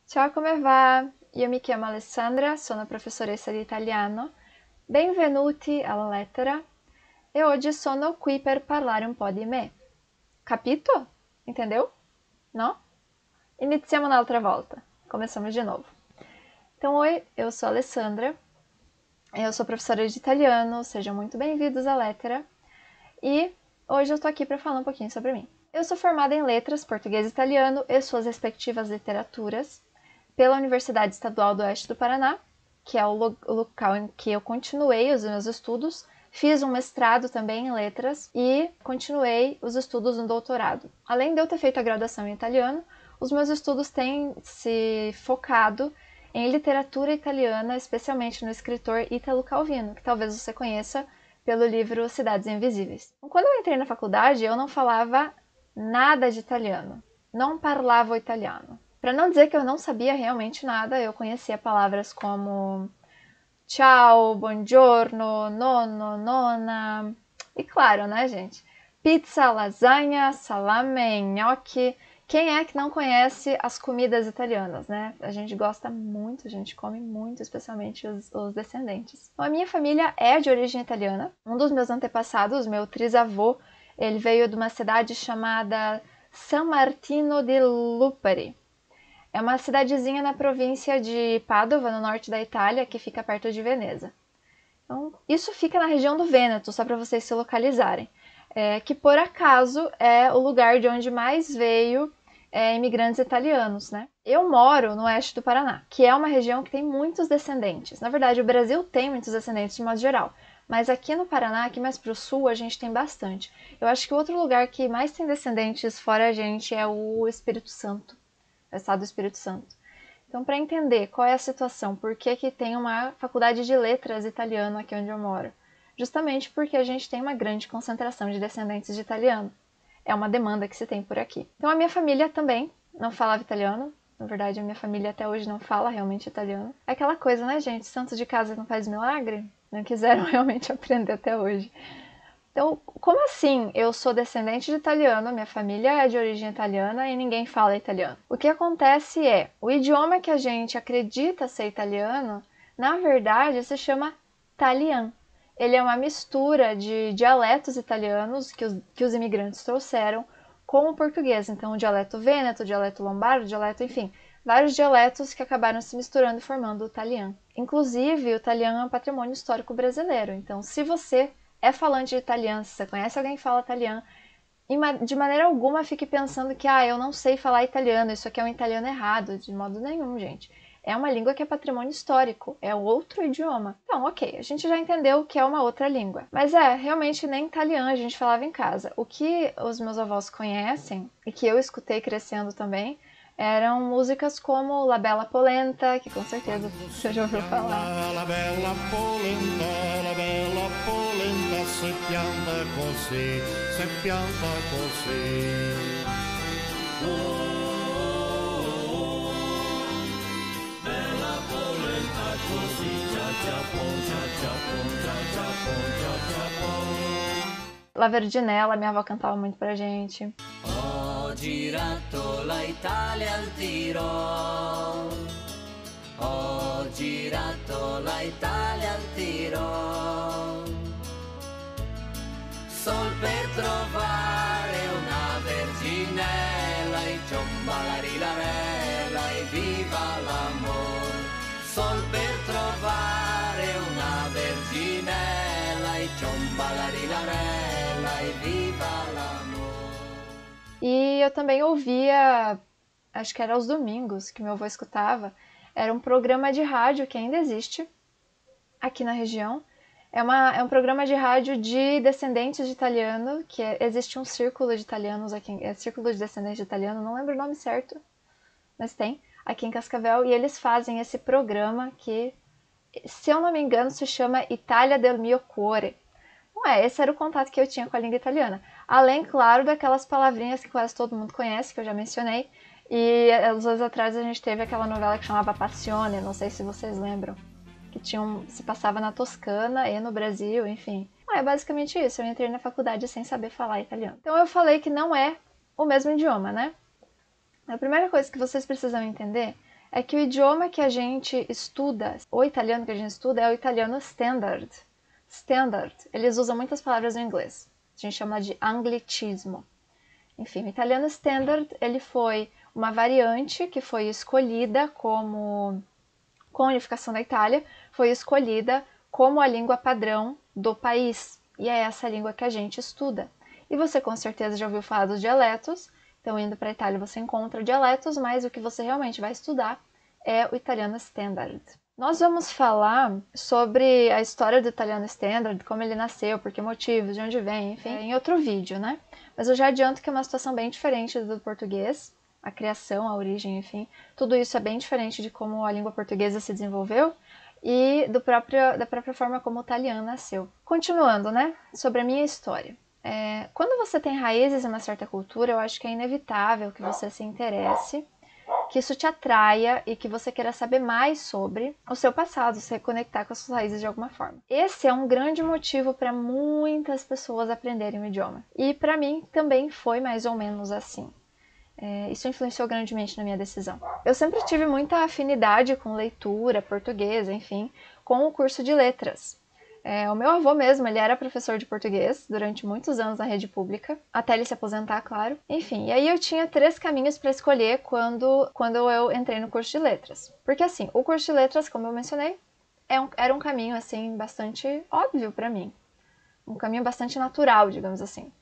Ciao, come va? Io mi chiamo Alessandra, sono professoressa di italiano. Benvenuti alla lettera e oggi sono qui per parlare un po' di me. Capito? Entendeu? Não? Iniziamo un'altra volta. Começamos de novo. Então, oi, eu sou a Alessandra, eu sou professora de italiano, sejam muito bem-vindos à lettera. E hoje eu estou aqui para falar um pouquinho sobre mim. Eu sou formada em letras, português e italiano e suas respectivas literaturas pela Universidade Estadual do Oeste do Paraná, que é o local em que eu continuei os meus estudos. Fiz um mestrado também em letras e continuei os estudos no doutorado. Além de eu ter feito a graduação em italiano, os meus estudos têm se focado em literatura italiana, especialmente no escritor Italo Calvino, que talvez você conheça pelo livro Cidades Invisíveis. Quando eu entrei na faculdade, eu não falava nada de italiano, não parlavo italiano. Para não dizer que eu não sabia realmente nada, eu conhecia palavras como ciao, buongiorno, nonno, nonna. E claro, né, gente? Pizza, lasanha, salame, gnocchi. Quem é que não conhece as comidas italianas, né? A gente gosta muito, a gente come muito, especialmente os descendentes. Bom, a minha família é de origem italiana. Um dos meus antepassados, meu trisavô, ele veio de uma cidade chamada San Martino di Lupari. É uma cidadezinha na província de Padova, no norte da Itália, que fica perto de Veneza. Então, isso fica na região do Vêneto, só para vocês se localizarem. Que por acaso é o lugar de onde mais veio imigrantes italianos, né? Eu moro no oeste do Paraná, que é uma região que tem muitos descendentes. Na verdade, o Brasil tem muitos descendentes de modo geral, mas aqui no Paraná, aqui mais para o sul, a gente tem bastante. Eu acho que o outro lugar que mais tem descendentes fora a gente é o Espírito Santo. O estado do Espírito Santo. Então, para entender qual é a situação, por que tem uma faculdade de letras italiano aqui onde eu moro? Justamente porque a gente tem uma grande concentração de descendentes de italiano. É uma demanda que se tem por aqui. Então, a minha família também não falava italiano. Na verdade, a minha família até hoje não fala realmente italiano. É aquela coisa, né, gente? Santo de casa não faz milagre? Não quiseram realmente aprender até hoje. Então, como assim eu sou descendente de italiano, minha família é de origem italiana e ninguém fala italiano? O que acontece é, o idioma que a gente acredita ser italiano, na verdade se chama talian. Ele é uma mistura de dialetos italianos que os imigrantes trouxeram com o português. Então, o dialeto vêneto, o dialeto lombardo, o dialeto, enfim, vários dialetos que acabaram se misturando e formando o talian. Inclusive, o talian é um patrimônio histórico brasileiro. Então, se você é falante de italiano, se você conhece alguém que fala italiano, de maneira alguma fique pensando que eu não sei falar italiano, isso aqui é um italiano errado, de modo nenhum, gente. É uma língua que é patrimônio histórico, é outro idioma. Então, ok, a gente já entendeu que é uma outra língua. Mas realmente nem italiano a gente falava em casa. O que os meus avós conhecem, e que eu escutei crescendo também, eram músicas como La Bella Polenta, que com certeza você já ouviu falar. La bella polenta, se pianta così, se pianta così. Bella polenta così, cia pom, cia pom, cia pom. La Verdinella, minha avó cantava muito pra gente. Ho girato la Italia al Tirol, ho girato la Italia al Tirol, sol per trovare una verginella e ciombalarilarella e viva l'amor, sol per trovare una verginella e ciombalarilarella e viva l'amor. E eu também ouvia, acho que era aos domingos, que meu avô escutava, era um programa de rádio que ainda existe aqui na região. É um programa de rádio de descendentes de italiano, que existe um círculo de italianos aqui, círculo de descendentes de italiano, não lembro o nome certo, mas tem, aqui em Cascavel, e eles fazem esse programa que, se eu não me engano, se chama Italia del mio cuore. Esse era o contato que eu tinha com a língua italiana. Além, claro, daquelas palavrinhas que quase todo mundo conhece, que eu já mencionei. E uns anos atrás a gente teve aquela novela que chamava Passione, não sei se vocês lembram. Que se passava na Toscana e no Brasil, enfim. É basicamente isso, eu entrei na faculdade sem saber falar italiano. Então eu falei que não é o mesmo idioma, né? A primeira coisa que vocês precisam entender é que o idioma que a gente estuda, o italiano que a gente estuda é o italiano standard. Standard, eles usam muitas palavras em inglês. A gente chama de anglicismo. Enfim, o italiano standard, ele foi uma variante que foi escolhida como, com a unificação da Itália, foi escolhida como a língua padrão do país. E é essa língua que a gente estuda. E você com certeza já ouviu falar dos dialetos. Então, indo para a Itália, você encontra dialetos, mas o que você realmente vai estudar é o italiano standard. Nós vamos falar sobre a história do italiano standard, como ele nasceu, por que motivos, de onde vem, enfim, em outro vídeo, né? Mas eu já adianto que é uma situação bem diferente do português, a criação, a origem, enfim, tudo isso é bem diferente de como a língua portuguesa se desenvolveu e da própria forma como o italiano nasceu. Continuando, né, sobre a minha história. Quando você tem raízes em uma certa cultura, eu acho que é inevitável que você se interesse, que isso te atraia e que você queira saber mais sobre o seu passado, se reconectar com as suas raízes de alguma forma. Esse é um grande motivo para muitas pessoas aprenderem o idioma. E para mim também foi mais ou menos assim. Isso influenciou grandemente na minha decisão. Eu sempre tive muita afinidade com leitura, português, enfim, com o curso de letras. O meu avô mesmo, ele era professor de português durante muitos anos na rede pública, até ele se aposentar, claro. Enfim, e aí eu tinha 3 caminhos para escolher quando eu entrei no curso de letras. Porque assim, o curso de letras, como eu mencionei, era um caminho assim bastante óbvio para mim. Um caminho bastante natural, digamos assim.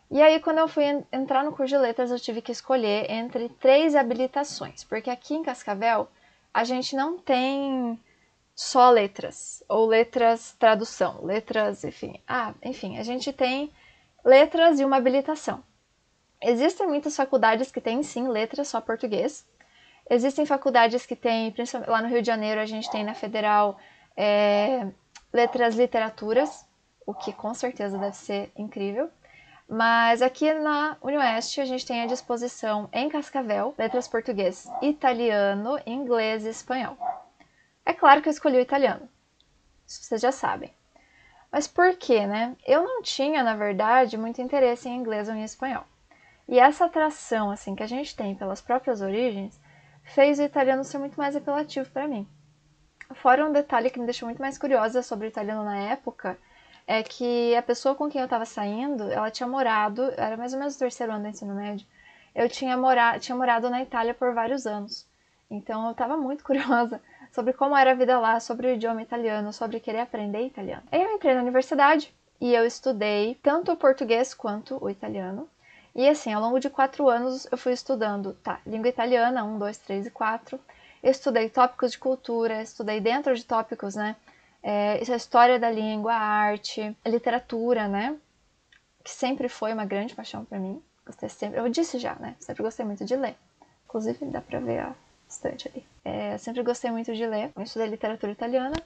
E aí, quando eu fui entrar no curso de letras, eu tive que escolher entre 3 habilitações. Porque aqui em Cascavel, a gente não tem só letras, ou letras tradução, letras, enfim. Enfim, a gente tem letras e uma habilitação. Existem muitas faculdades que têm, sim, letras, só português. Existem faculdades que têm, principalmente lá no Rio de Janeiro, a gente tem na Federal letras literaturas, o que com certeza deve ser incrível. Mas aqui na UniOeste a gente tem à disposição em Cascavel letras português, italiano, inglês e espanhol. É claro que eu escolhi o italiano, isso vocês já sabem. Mas por quê, né? Eu não tinha, na verdade, muito interesse em inglês ou em espanhol. E essa atração assim que a gente tem pelas próprias origens fez o italiano ser muito mais apelativo para mim. Fora um detalhe que me deixou muito mais curiosa sobre o italiano na época, é que a pessoa com quem eu estava saindo, ela tinha morado, era mais ou menos o 3º ano do ensino médio, eu tinha morado na Itália por vários anos. Então eu estava muito curiosa sobre como era a vida lá, sobre o idioma italiano, sobre querer aprender italiano. Aí eu entrei na universidade e eu estudei tanto o português quanto o italiano. E assim, ao longo de 4 anos eu fui estudando, língua italiana, 1, 2, 3 e 4. Eu estudei tópicos de cultura, estudei dentro de tópicos, né? A história da língua, a arte, a literatura, né? Que sempre foi uma grande paixão para mim. Gostei sempre, eu disse já, né? Sempre gostei muito de ler. Inclusive dá pra ver a estante ali. Eu sempre gostei muito de ler. Eu estudei literatura italiana.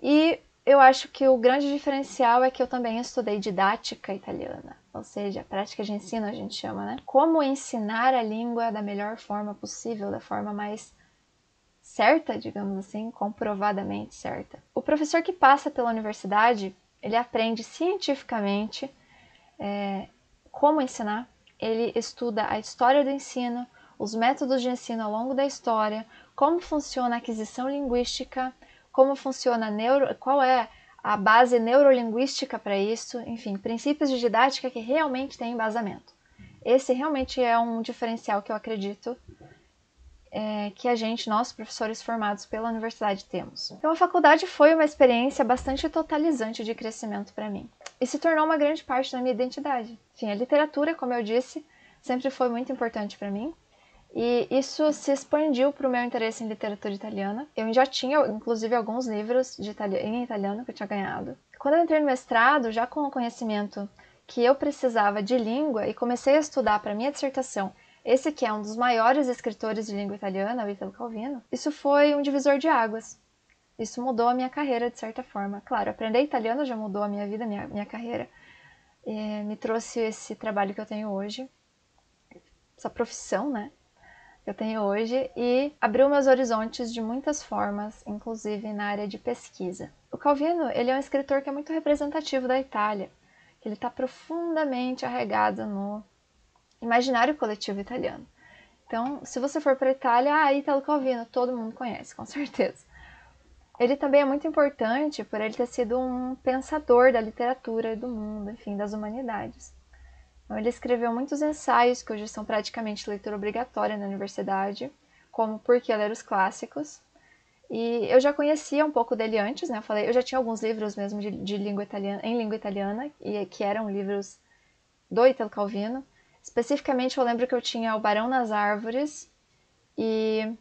E eu acho que o grande diferencial é que eu também estudei didática italiana. Ou seja, prática de ensino a gente chama, né? Como ensinar a língua da melhor forma possível, da forma mais certa, digamos assim, comprovadamente certa. O professor que passa pela universidade, ele aprende cientificamente como ensinar, ele estuda a história do ensino, os métodos de ensino ao longo da história, como funciona a aquisição linguística, como funciona qual é a base neurolinguística para isso, enfim, princípios de didática que realmente têm embasamento. Esse realmente é um diferencial que eu acredito que nós professores formados pela universidade temos. Então a faculdade foi uma experiência bastante totalizante de crescimento para mim. E se tornou uma grande parte da minha identidade. Enfim, a literatura, como eu disse, sempre foi muito importante para mim. E isso se expandiu para o meu interesse em literatura italiana. Eu já tinha, inclusive, alguns livros em italiano que eu tinha ganhado. Quando eu entrei no mestrado, já com o conhecimento que eu precisava de língua e comecei a estudar para minha dissertação esse que é um dos maiores escritores de língua italiana, o Italo Calvino, isso foi um divisor de águas. Isso mudou a minha carreira, de certa forma. Claro, aprender italiano já mudou a minha vida, minha carreira. Me trouxe esse trabalho que eu tenho hoje, essa profissão, né, que eu tenho hoje, e abriu meus horizontes de muitas formas, inclusive na área de pesquisa. O Calvino, ele é um escritor que é muito representativo da Itália. Ele está profundamente arraigado no imaginário coletivo italiano. Então, se você for para a Itália, Italo Calvino, todo mundo conhece, com certeza. Ele também é muito importante por ele ter sido um pensador da literatura do mundo, enfim, das humanidades. Então, ele escreveu muitos ensaios que hoje são praticamente leitura obrigatória na universidade, como Por que Ler os Clássicos. E eu já conhecia um pouco dele antes, né? Eu já tinha alguns livros mesmo de língua italiana, em língua italiana, e que eram livros do Italo Calvino. Especificamente, eu lembro que eu tinha O Barão nas Árvores e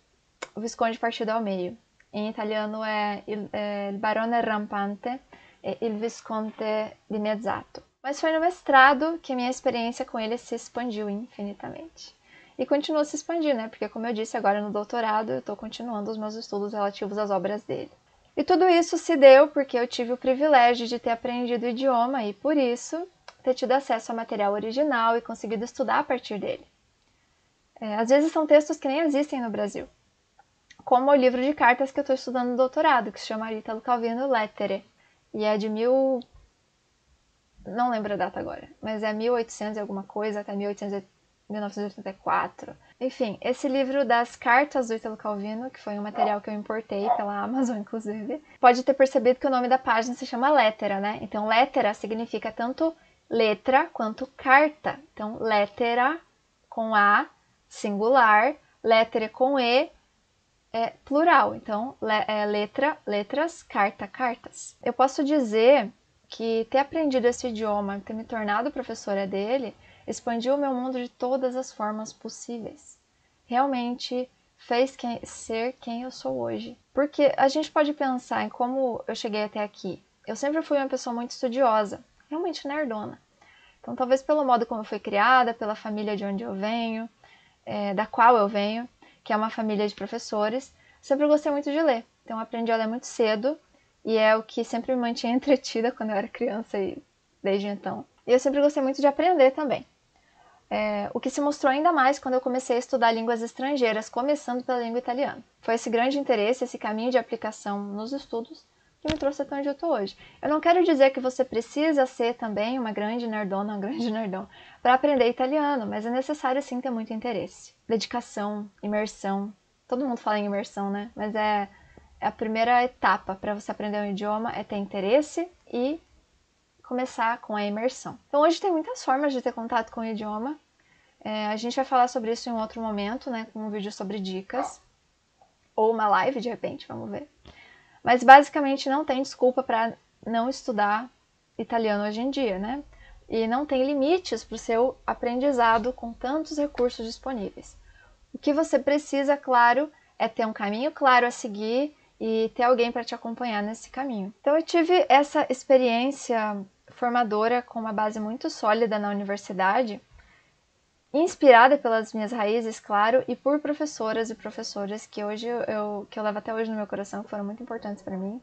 O Visconde Partido ao Meio. Em italiano é Il Barone Rampante e Il Visconte di Mezzato. Mas foi no mestrado que a minha experiência com ele se expandiu infinitamente. E continua se expandindo, né? Porque, como eu disse, agora no doutorado eu estou continuando os meus estudos relativos às obras dele. E tudo isso se deu porque eu tive o privilégio de ter aprendido o idioma e, por isso, ter tido acesso ao material original e conseguido estudar a partir dele. Às vezes são textos que nem existem no Brasil, como o livro de cartas que eu estou estudando no doutorado, que se chama Italo Calvino Lettere, e é de não lembro a data agora, mas é 1800 e alguma coisa, até 1984. Enfim, esse livro das cartas do Italo Calvino, que foi um material que eu importei pela Amazon, inclusive, pode ter percebido que o nome da página se chama Lettera, né? Então, lettera significa tanto letra quanto carta. Então, lettera com A, singular, lettere com E, é plural. Então, letra, letras, carta, cartas. Eu posso dizer que ter aprendido esse idioma, ter me tornado professora dele, expandiu o meu mundo de todas as formas possíveis. Realmente fez ser quem eu sou hoje. Porque a gente pode pensar em como eu cheguei até aqui. Eu sempre fui uma pessoa muito estudiosa, realmente nerdona. Então, talvez pelo modo como eu fui criada, pela família de onde eu venho, da qual eu venho, que é uma família de professores, sempre gostei muito de ler. Então, aprendi a ler muito cedo, e é o que sempre me mantinha entretida quando eu era criança e desde então. E eu sempre gostei muito de aprender também. O que se mostrou ainda mais quando eu comecei a estudar línguas estrangeiras, começando pela língua italiana. Foi esse grande interesse, esse caminho de aplicação nos estudos, que me trouxe até onde eu estou hoje. Eu não quero dizer que você precisa ser também uma grande nerdona, um grande nerdão, para aprender italiano, mas é necessário sim ter muito interesse. Dedicação, imersão. Todo mundo fala em imersão, né? Mas é a primeira etapa para você aprender um idioma, é ter interesse e começar com a imersão. Então hoje tem muitas formas de ter contato com o idioma. A gente vai falar sobre isso em um outro momento, né? Com um vídeo sobre dicas. Ou uma live, de repente, vamos ver. Mas basicamente não tem desculpa para não estudar italiano hoje em dia, né? E não tem limites para o seu aprendizado com tantos recursos disponíveis. O que você precisa, claro, é ter um caminho claro a seguir e ter alguém para te acompanhar nesse caminho. Então eu tive essa experiência formadora com uma base muito sólida na universidade, inspirada pelas minhas raízes, claro, e por professoras e professores que eu levo até hoje no meu coração, que foram muito importantes para mim.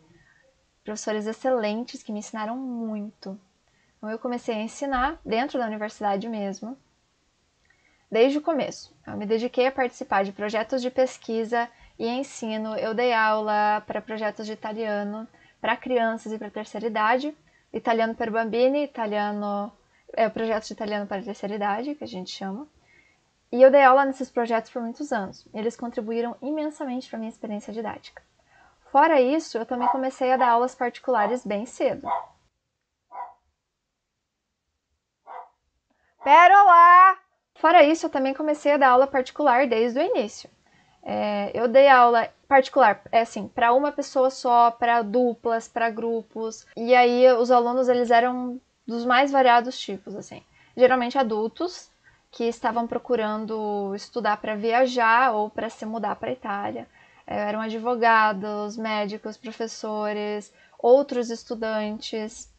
Professores excelentes que me ensinaram muito. Então eu comecei a ensinar dentro da universidade mesmo, desde o começo. Eu me dediquei a participar de projetos de pesquisa e ensino. Eu dei aula para projetos de italiano para crianças e para terceira idade, italiano per bambini, projetos de italiano para a terceira idade, que a gente chama. E eu dei aula nesses projetos por muitos anos. Eles contribuíram imensamente para a minha experiência didática. Fora isso, eu também comecei a dar aulas particulares bem cedo. Pérola! Fora isso, eu também comecei a dar aula particular desde o início. Eu dei aula particular, para uma pessoa só, para duplas, para grupos. E aí os alunos, eles eram dos mais variados tipos, assim. Geralmente adultos que estavam procurando estudar para viajar ou para se mudar para a Itália. Eram advogados, médicos, professores, outros estudantes,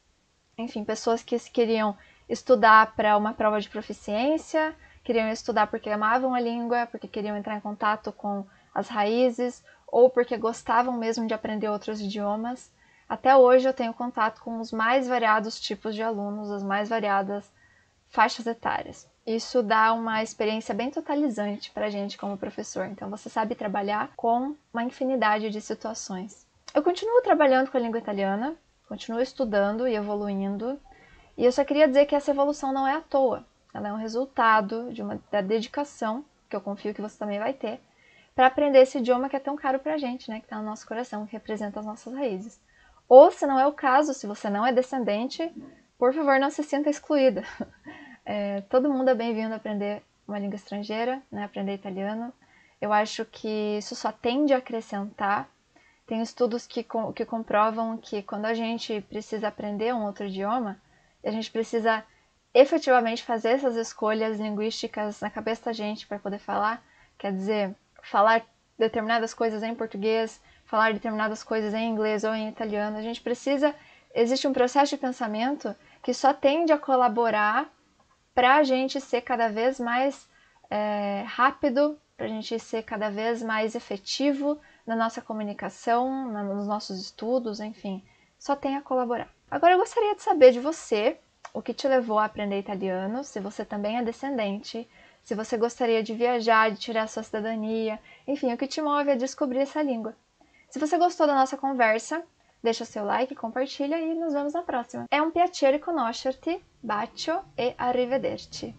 enfim, pessoas que queriam estudar para uma prova de proficiência, queriam estudar porque amavam a língua, porque queriam entrar em contato com as raízes, ou porque gostavam mesmo de aprender outros idiomas. Até hoje eu tenho contato com os mais variados tipos de alunos, as mais variadas faixas etárias. Isso dá uma experiência bem totalizante para a gente como professor. Então você sabe trabalhar com uma infinidade de situações. Eu continuo trabalhando com a língua italiana, continuo estudando e evoluindo. E eu só queria dizer que essa evolução não é à toa. Ela é um resultado da dedicação que eu confio que você também vai ter, para aprender esse idioma que é tão caro pra gente, né? Que tá no nosso coração, que representa as nossas raízes. Ou, se não é o caso, se você não é descendente, por favor, não se sinta excluída. Todo mundo é bem-vindo a aprender uma língua estrangeira, né? Aprender italiano. Eu acho que isso só tende a acrescentar. Tem estudos que comprovam que quando a gente precisa aprender um outro idioma, a gente precisa efetivamente fazer essas escolhas linguísticas na cabeça da gente para poder falar. Quer dizer, falar determinadas coisas em português, falar determinadas coisas em inglês ou em italiano. A gente precisa... Existe um processo de pensamento que só tende a colaborar para a gente ser cada vez mais rápido, para a gente ser cada vez mais efetivo na nossa comunicação, nos nossos estudos, enfim, só tem a colaborar. Agora eu gostaria de saber de você o que te levou a aprender italiano, se você também é descendente, se você gostaria de viajar, de tirar a sua cidadania, enfim, o que te move a descobrir essa língua. Se você gostou da nossa conversa, deixa o seu like, compartilha e nos vemos na próxima. É um piacere conoscerti, bacio e arrivederci.